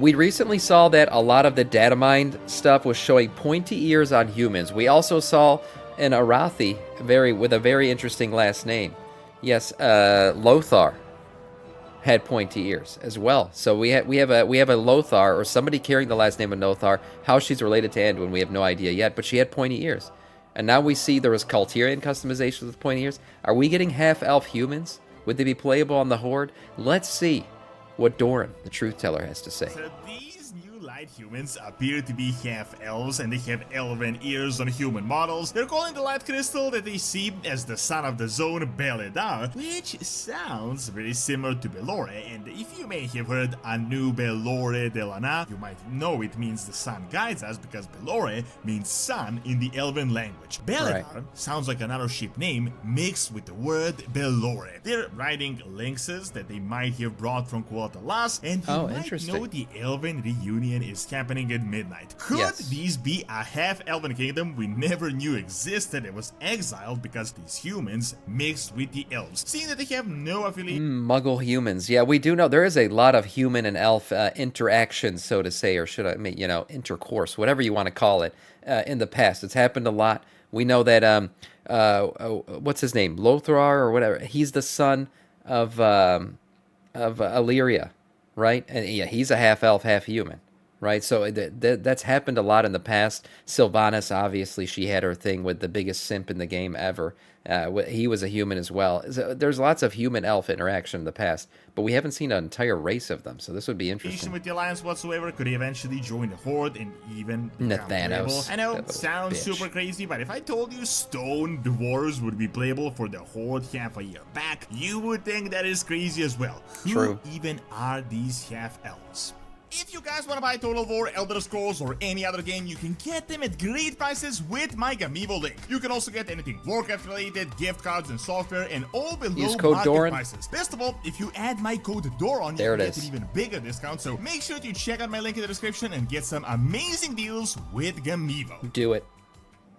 We recently saw that a lot of the data mined stuff was showing pointy ears on humans. We also saw an Arathi with a very interesting last name. Yes, Lothar had pointy ears as well. So we have a Lothar, or somebody carrying the last name of Lothar. How she's related to Anduin, we have no idea yet, but she had pointy ears. And now we see there was Kaltirian customizations with pointy ears. Are we getting half-elf humans? Would they be playable on the Horde? Let's see what Doran, the Truth Teller, has to say. So these new light humans appear to be half-elves, and they have elven ears on human models. They're calling the light crystal that they see as the son of the zone Beledar, which sounds very similar to Belore, and if you may have heard Anu Belore de Lana, you might know it means the sun guides us, because Belore means sun in the elven language. Beledar sounds like another ship name mixed with the word Belore. They're riding lynxes that they might have brought from Quota Las, and you might know the elven reunion is happening at midnight. Could these be a half-elven kingdom we never knew existed that was exiled because these humans mixed with the elves? Seeing that they have no affiliation. Muggle humans. Yeah, we do know there is a lot of human and elf interaction, so to say, or should I mean, intercourse, whatever you want to call it, in the past. It's happened a lot. We know that, what's his name? Lothar or whatever. He's the son of Illyria, right? And yeah, he's a half-elf, half-human. Right, so that's happened a lot in the past. Sylvanas, obviously, she had her thing with the biggest simp in the game ever. He was a human as well. So there's lots of human-elf interaction in the past, but we haven't seen an entire race of them, so this would be interesting. With the Alliance whatsoever, could he eventually join the Horde and even Nathanos. I know, sounds super crazy, but if I told you stone dwarves would be playable for the Horde half a year back, you would think that is crazy as well. Who even are these half-elves? If you guys want to buy Total War, Elder Scrolls, or any other game, you can get them at great prices with my Gamivo link. You can also get anything warcraft related, gift cards, and software, and all below market prices. Best of all, if you add my code DORAN, you can get an even bigger discount, so make sure to check out my link in the description and get some amazing deals with Gamivo. Do it.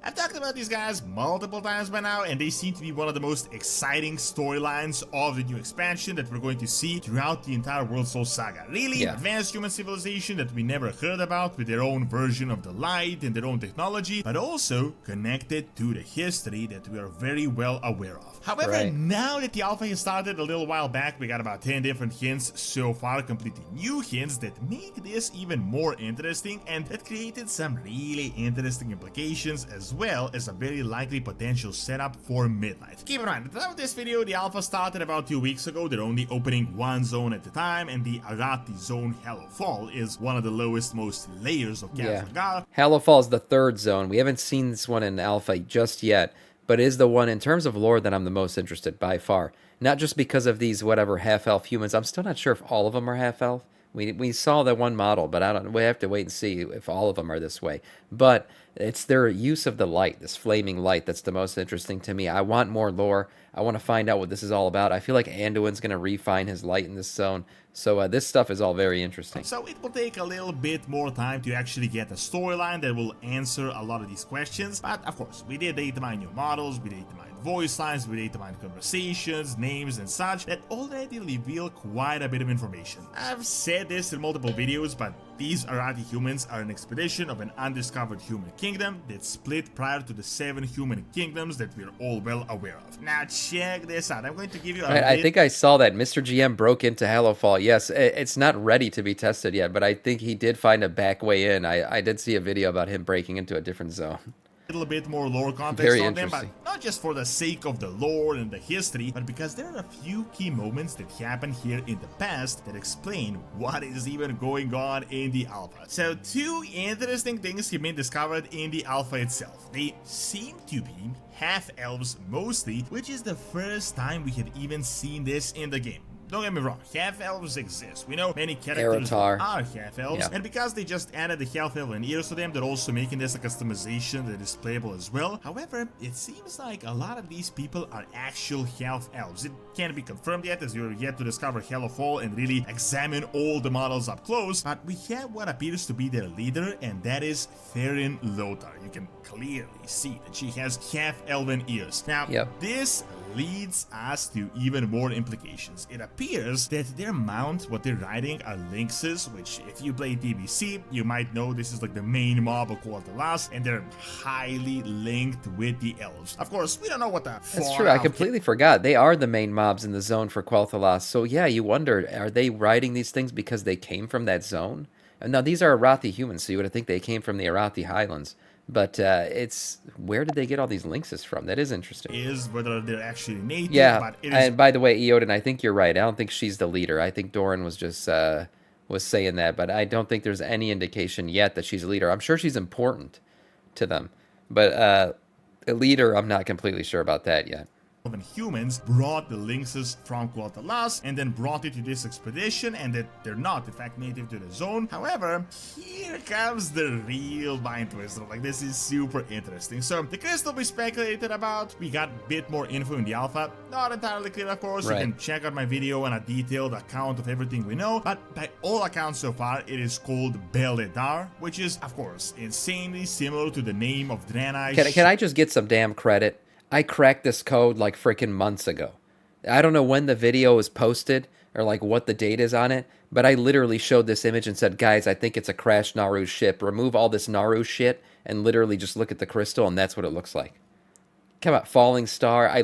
I've talked about these guys multiple times by now, and they seem to be one of the most exciting storylines of the new expansion that we're going to see throughout the entire World Soul Saga. Really advanced human civilization that we never heard about, with their own version of the light and their own technology, but also connected to the history that we are very well aware of. However, now that the alpha has started a little while back, we got about 10 different hints so far, completely new hints that make this even more interesting, and that created some really interesting implications as well as a very likely potential setup for Midnight. Keep in mind, at the time of this video, the alpha started about 2 weeks ago. They're only opening one zone at a time, and the Arathi zone Hallowfall is one of the lowest most layers of Khazad-dûr. Hallowfall is the third zone. We haven't seen this one in alpha just yet, but is the one in terms of lore that I'm the most interested by far. Not just because of these whatever half-elf humans. I'm still not sure if all of them are half-elf. We saw that one model, but we have to wait and see if all of them are this way. But it's their use of the light, this flaming light, that's the most interesting to me. I want more lore. I want to find out what this is all about. I feel like Anduin's going to refine his light in this zone. So this stuff is all very interesting. So it will take a little bit more time to actually get a storyline that will answer a lot of these questions. But of course, we did data mine new models, we data mine voice lines, we data mine conversations, names and such that already reveal quite a bit of information. I've said this in multiple videos, but these Arathi humans are an expedition of an undiscovered human kingdom that split prior to the 7 human kingdoms that we're all well aware of. Now check this out. I'm going to give you a I think I saw that Mr. GM broke into Hallowfall. Yes, it's not ready to be tested yet, but I think he did find a back way in. I did see a video about him breaking into a different zone. Little bit more lore context on them, but not just for the sake of the lore and the history, but because there are a few key moments that happened here in the past that explain what is even going on in the alpha. So 2 interesting things have been discovered in the alpha itself. They seem to be half-elves mostly, which is the first time we had even seen this in the game. Don't get me wrong, half-elves exist. We know many characters are half-elves, and because they just added the half-elven ears to them, they're also making this a customization that is playable as well. However, it seems like a lot of these people are actual half-elves. It can't be confirmed yet, as you're yet to discover Hallowfall and really examine all the models up close, but we have what appears to be their leader, and that is Therin Lothar. You can clearly see that she has half-elven ears. Now, this leads us to even more implications. It appears that their mount, what they're riding, are lynxes, which if you play DBC, you might know this is like the main mob of Quartalas, and they're highly linked with the elves. Of course, we don't know what the That's true. I completely forgot. They are the main mobs in the zone for Quel'Thalas. So yeah, you wondered, are they riding these things because they came from that zone? And now these are Arathi humans, so you would think they came from the Arathi Highlands. But it's where did they get all these lynxes from? That is interesting. Is whether they're actually native. Yeah, but it is... and by the way, Eodin, I think you're right. I don't think she's the leader. I think Doran was just was saying that, but I don't think there's any indication yet that she's a leader. I'm sure she's important to them, but a leader, I'm not completely sure about that yet. When humans brought the lynxes from Quel'Thalas and then brought it to this expedition, and that they're not in fact native to the zone. However, here comes the real mind twister. Like, this is super interesting. So the crystal we speculated about, we got a bit more info in the alpha. Not entirely clear, of course. Right. You can check out my video and a detailed account of everything we know, but by all accounts so far, it is called Beledar, which is, of course, insanely similar to the name of Draenei. Can I just get some damn credit? I cracked this code like freaking months ago. I don't know when the video was posted or like what the date is on it, but I literally showed this image and said, guys, I think it's a crashed Naru ship. Remove all this Naru shit and literally just look at the crystal, and that's what it looks like. Come on, falling star. I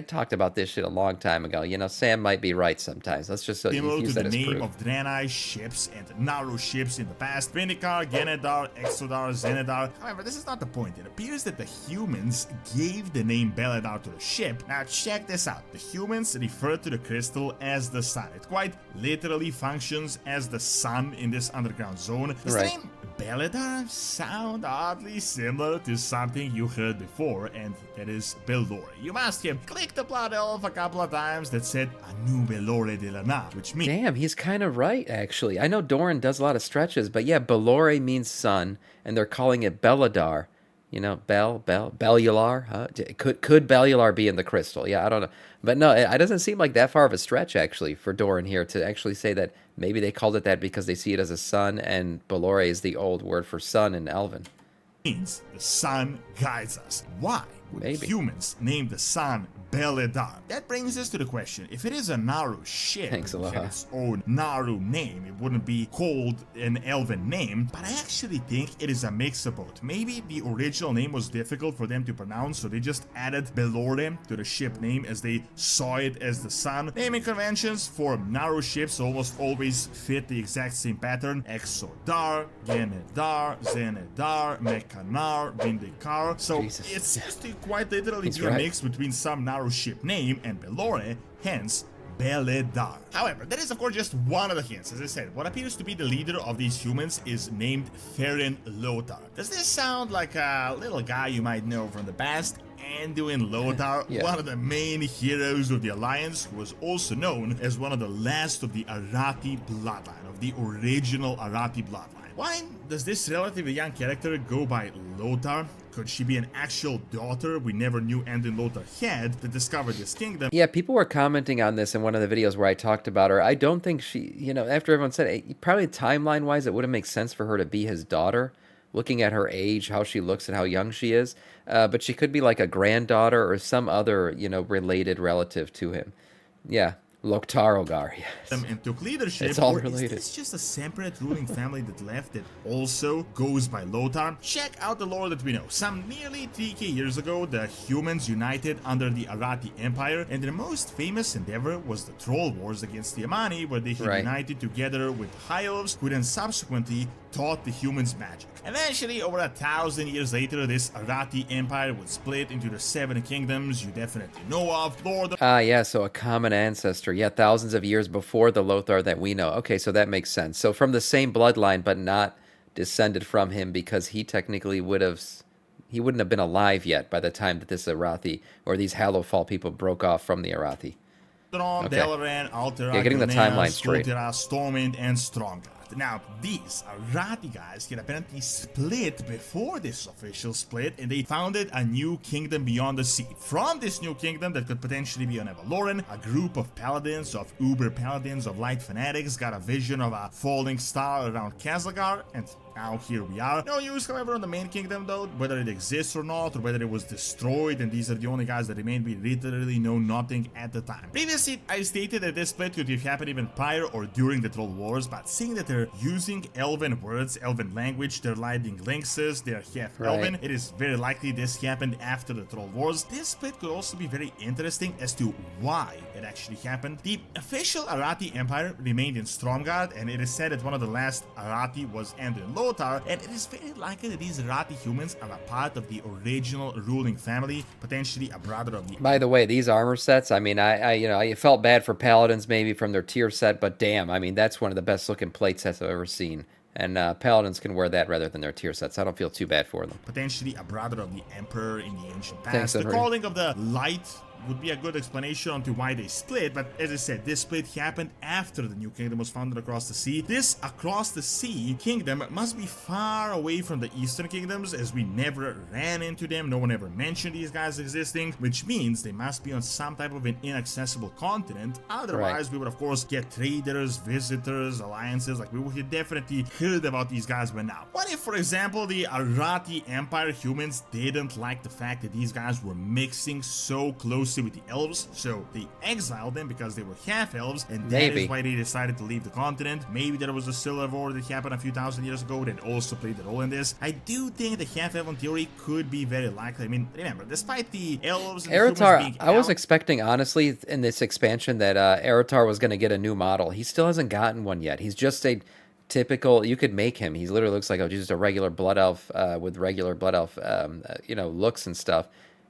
talked about this shit a long time ago. You know, Sam might be right sometimes. Let's just similar use to that the as name proof. of Draenei ships and Naru ships in the past: Vindikar, Genedar, Exodar, Zenedar. However, this is not the point. It appears that the humans gave the name Beledar to the ship. Now check this out. The humans refer to the crystal as the sun. It quite literally functions as the sun in this underground zone. Does the name Beledar sound oddly similar to something you heard before, and that is Belore? You must have clicked the blood elf a couple of times that said Anu Belore de la Na, which means... Damn, he's kind of right, actually. I know Doran does a lot of stretches, but yeah, Belore means sun, and they're calling it Beledar. You know, Bellular? Huh? Could Bellular be in the crystal? Yeah, I don't know. But no, it doesn't seem like that far of a stretch, actually, for Doran here to actually say that maybe they called it that because they see it as a sun, and Belore is the old word for sun in Elven. Means the sun guides us. Why would humans name the sun Beledar? That brings us to the question: if it is a Naru ship with its own Naru name, it wouldn't be called an Elven name. But I actually think it is a mix of both. Maybe the original name was difficult for them to pronounce, so they just added Belore to the ship name as they saw it as the sun. Naming conventions for Naru ships almost always fit the exact same pattern: Exodar, Genedar, Zenedar, Mekanar, Vindikar. So it seems to quite literally be a mix between some Naru ship name and Belore, hence Beledar. However, that is of course just one of the hints. As I said, what appears to be the leader of these humans is named Ferin Lothar. Does this sound like a little guy you might know from the past? Anduin Lothar, one of the main heroes of the Alliance, who was also known as one of the last of the Arathi bloodline, of the original Arathi bloodline. Why does this relatively young character go by Lothar? Could she be an actual daughter we never knew Anduin Lothar had that discovered this kingdom? Yeah, people were commenting on this in one of the videos where I talked about her. I don't think she, you know, after everyone said it, probably timeline-wise, it wouldn't make sense for her to be his daughter, looking at her age, how she looks, and how young she is. But she could be like a granddaughter or some other, you know, related relative to him. Yeah. Loktarogar, yes. And took leadership. It's all or related. Is this just a separate ruling family that left that also goes by Lothar? Check out the lore that we know. Some nearly 3k years ago, the humans united under the Arathi Empire, and their most famous endeavor was the Troll Wars against the Amani, where they united together with High Elves, who then subsequently taught the humans magic. Eventually, over 1,000 years later, this Arathi Empire would split into the 7 kingdoms you definitely know of. Lord. Yeah, so a common ancestor. Yeah, thousands of years before the Lothar that we know. Okay, so that makes sense. So from the same bloodline, but not descended from him, because he technically he wouldn't have been alive yet by the time that this Arathi or these Hallowfall people broke off from the Arathi. Delaran, Altera, getting the timeline straight. Stormwind, and Stromgarde. warcraft. Now, these Arathi guys had apparently split before this official split, and they founded a new kingdom beyond the sea. From this new kingdom that could potentially be on Evaloran, a group of paladins, of uber paladins, of light fanatics got a vision of a falling star around Kazlagar, and now here we are. No news, however, on the main kingdom though, whether it exists or not, or whether it was destroyed, and these are the only guys that remain. We literally know nothing at the time. Previously, I stated that this split could have happened even prior or during the Troll Wars, but seeing that they're using Elven words, Elven language, they're lightning lynxes, they're half Elven, it is very likely this happened after the Troll Wars. This split could also be very interesting as to why it actually happened. The official Arathi Empire remained in Stromgarde, and it is said that one of the last Arathi was Andrin Lothar, and it is very likely that these Arathi humans are a part of the original ruling family, potentially a brother of the... By the way, these armor sets, I mean, I felt bad for paladins maybe from their tier set, but damn, I mean, that's one of the best looking plate sets I've ever seen. And paladins can wear that rather than their tier sets. I don't feel too bad for them. Potentially a brother of the Emperor in the ancient past. The calling of the light would be a good explanation onto why they split, but as I said, this split happened after the new kingdom was founded across the sea. This across the sea kingdom must be far away from the eastern kingdoms, as we never ran into them. No one ever mentioned these guys existing, which means they must be on some type of an inaccessible continent. Otherwise, we would of course get traders, visitors, alliances. Like, we would have definitely heard about these guys by now. What if, for example, the Arathi Empire humans didn't like the fact that these guys were mixing so closely with the elves, so they exiled them because they were half elves, and that is why they decided to leave the continent? Maybe there was a civil war that happened a few thousand years ago that also played a role in this. I do think the half-elven theory could be very likely. I mean, remember, despite the elves and Eritar, being I was expecting, honestly, in this expansion that Eritar was going to get a new model. He still hasn't gotten one yet. He's just a typical, you could make him. He literally looks like just a regular blood elf with regular blood elf, looks and stuff.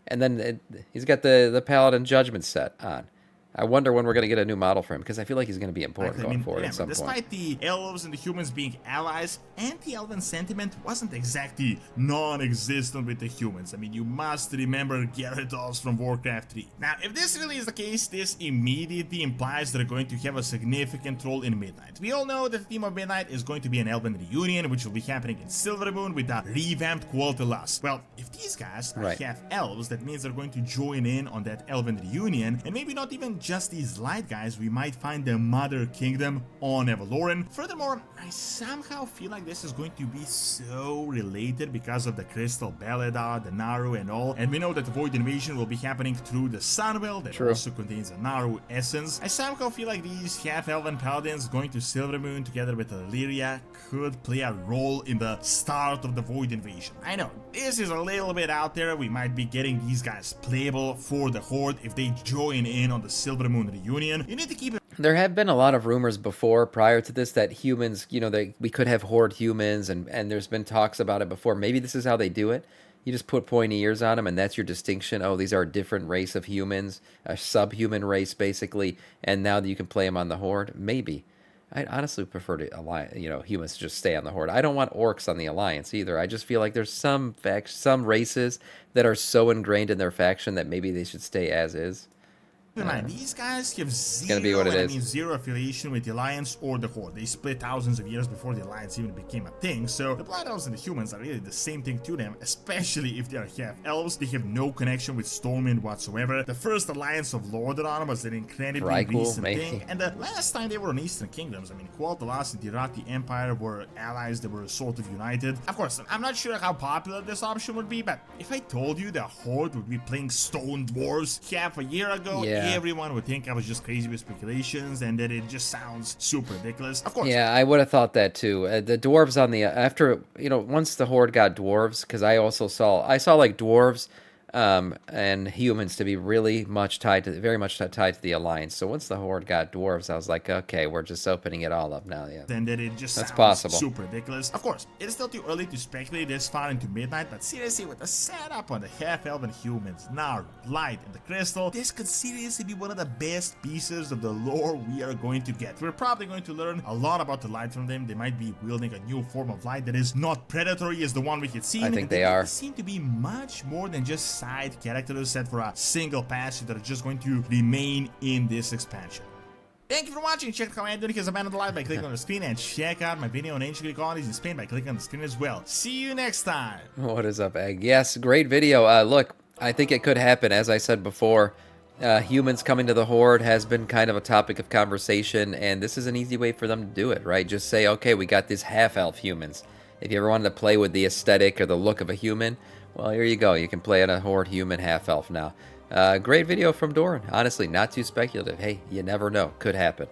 And then he's got the Paladin Judgment set on. I wonder when we're going to get a new model for him, because I feel like he's going to be important going forward at some point. Despite the elves and the humans being allies, anti-elven sentiment wasn't exactly non-existent with the humans. I mean, you must remember Gyarados from Warcraft 3. Now, if this really is the case, this immediately implies they're going to have a significant role in Midnight. We all know that the theme of Midnight is going to be an elven reunion, which will be happening in Silvermoon with a revamped Qualtelas. Well, if these guys are half elves, that means they're going to join in on that elven reunion, and maybe not even just these light guys, we might find the Mother Kingdom on Evaloran. Furthermore, I somehow feel like this is going to be so related because of the Crystal Belladar, the Naru and all, and we know that the Void Invasion will be happening through the Sunwell that also contains a Naru essence. I somehow feel like these half-elven paladins going to Silvermoon together with Illyria could play a role in the start of the Void Invasion. I know, this is a little bit out there. We might be getting these guys playable for the Horde if they join in on the Silvermoon reunion. You need to keep it. There have been a lot of rumors before, prior to this, that humans, we could have Horde humans, and there's been talks about it before. Maybe this is how they do it. You just put pointy ears on them, and that's your distinction. Oh, these are a different race of humans, a subhuman race, basically, and now that you can play them on the Horde. Maybe. I'd honestly prefer to, humans to just stay on the Horde. I don't want orcs on the Alliance either. I just feel like there's some races that are so ingrained in their faction that maybe they should stay as is. These guys have zero affiliation with the Alliance or the Horde. They split thousands of years before the Alliance even became a thing, so the Blood Elves and the humans are really the same thing to them, especially if they are half-elves. They have no connection with Stormwind whatsoever. The first Alliance of Lordaeron was an incredibly recent thing, and the last time they were in Eastern Kingdoms, I mean, Qualtelas and the Arathi Empire were allies that were sort of united. Of course, I'm not sure how popular this option would be, but if I told you the Horde would be playing Stone Dwarves half a year ago, everyone would think I was just crazy with speculations and that it just sounds super ridiculous. Of course. Yeah, I would have thought that too. The dwarves on the once the Horde got dwarves, because I saw like dwarves and humans to be very much tied to the Alliance. So once the Horde got dwarves, I was like, okay, we're just opening it all up now. Yeah, then that it just sounds possible. Super ridiculous. Of course, it is still too early to speculate this far into Midnight, but seriously, with the setup on the half-elven humans, Naru, Light, and the Crystal, this could seriously be one of the best pieces of the lore we are going to get. We're probably going to learn a lot about the Light from them. They might be wielding a new form of light that is not predatory as the one we had seen. I think they are. They seem to be much more than just side characters set for a single patch that are just going to remain in this expansion. Thank you for watching. Check out how I'm doing because I'm on the live by clicking on the screen, and check out my video on ancient Greek qualities in Spain by clicking on the screen as well. See you next time. What is up, Egg? Yes, great video. Look, I think it could happen. As I said before, humans coming to the Horde has been kind of a topic of conversation, and this is an easy way for them to do it, right? Just say, okay, we got these half-elf humans. If you ever wanted to play with the aesthetic or the look of a human, well, here you go. You can play on a Horde human half-elf now. Great video from Doran. Honestly, not too speculative. Hey, you never know. Could happen.